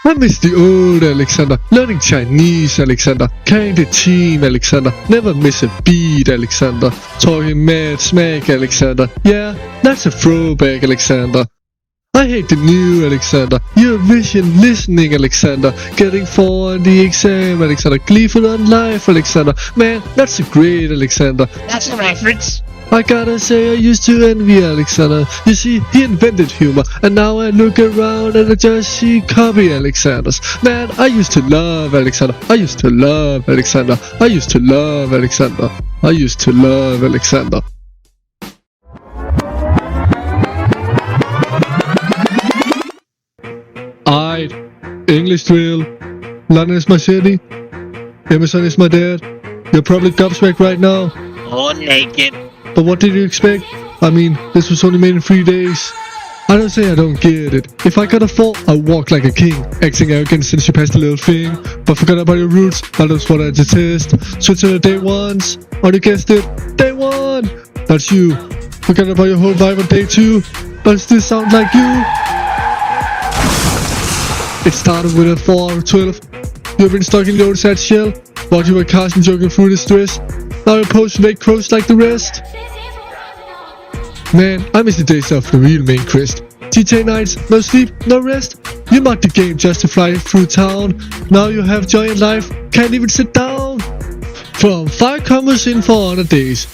I miss the old Alexander, learning Chinese Alexander, carrying the team Alexander, never miss a beat Alexander, talking mad smack Alexander, yeah, that's a throwback Alexander. I hate the new Alexander, Eurovision listening Alexander, getting 4 on the exam Alexander, Gleeful on life Alexander, man, that's a great Alexander. That's a reference. I gotta say I used to envy Alexander. You see, he invented humor, and now I look around and I just see copy Alexanders. Man, I used to love Alexander. I used to love Alexander. I used to love Alexander. I used to love Alexander. Aight, English drill. London is my city. Emerson is my dad. You're probably gobsmaked right now. Or naked. But what did you expect? I mean, this was only made in 3 days. I don't say I don't get it. If I got a 4, I walk like a king, acting arrogant since you passed the little thing. But forgot about your roots, but that's what I detest. Switch to the day ones. Already guessed it. Day 1. That's you. Forgot about your whole vibe on day 2, but it still sounds like you. It started with a 4 out of 12. You've been stuck in the old sad shell, while you were casting joking through the stress. Now you're post-make crows like the rest. Man, I miss the days of the real main quest. GTA nights, no sleep, no rest. You mod the game just to fly through town. Now you have joy in life, can't even sit down. From 5 combos in 400 days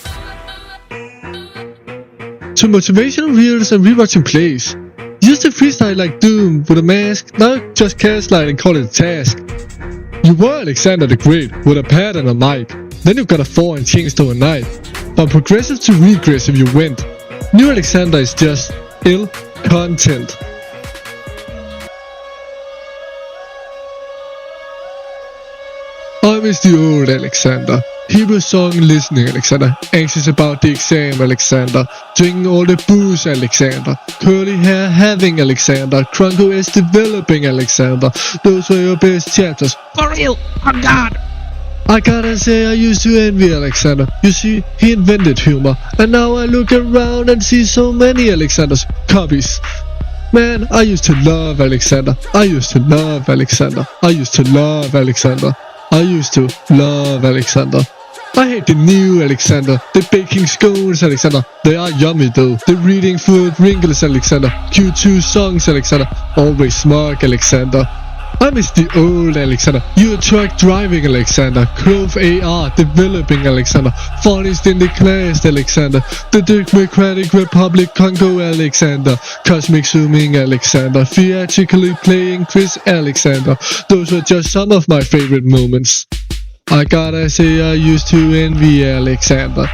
to motivational reels and rewatching plays. Used to freestyle like Doom with a mask, now just gaslight and call it a task. You were Alexander the Great with a pad and a mic. Then you got a 4 and changed overnight. From progressive to regressive you went. New Alexander is just ill content. I miss the old Alexander. Hero song listening Alexander. Anxious about the exam Alexander. Drinking all the booze Alexander. Curly hair having Alexander. Crunko is developing Alexander. Those were your best chapters. For real. On God. I gotta say I used to envy Alexander. You see, he invented humor, and now I look around and see so many Alexanders copies. Man, I used to love Alexander. I used to love Alexander. I used to love Alexander. I used to love Alexander. I hate the new Alexander. The baking scones Alexander. They are yummy though. The reading food wrinkles Alexander. Q2 songs Alexander. Always smug Alexander. I miss the old Alexander, you truck driving Alexander, Clove AR developing Alexander, funniest in the class Alexander, the Democratic Republic Congo Alexander, cosmic zooming Alexander, theatrically playing Chris Alexander. Those were just some of my favorite moments. I gotta say I used to envy Alexander.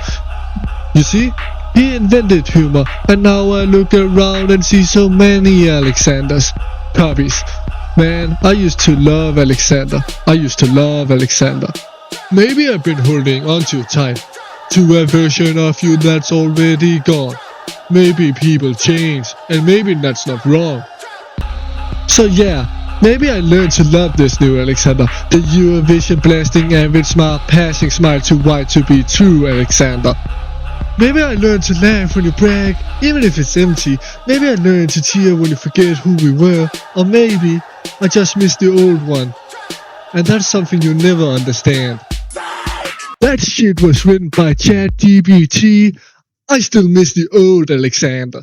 You see, he invented humor, and now I look around and see so many Alexanders copies. Man, I used to love Alexander. I used to love Alexander. Maybe I've been holding on too tight to a version of you that's already gone. Maybe people change, and maybe that's not wrong. So yeah, maybe I learned to love this new Alexander. The Eurovision blasting average smile, passing smile too wide to be true Alexander. Maybe I learned to laugh when you brag, even if it's empty. Maybe I learned to cheer when you forget who we were. Or maybe I just miss the old one. And that's something you'll never understand. That shit was written by ChatGPT. I still miss the old Alexander.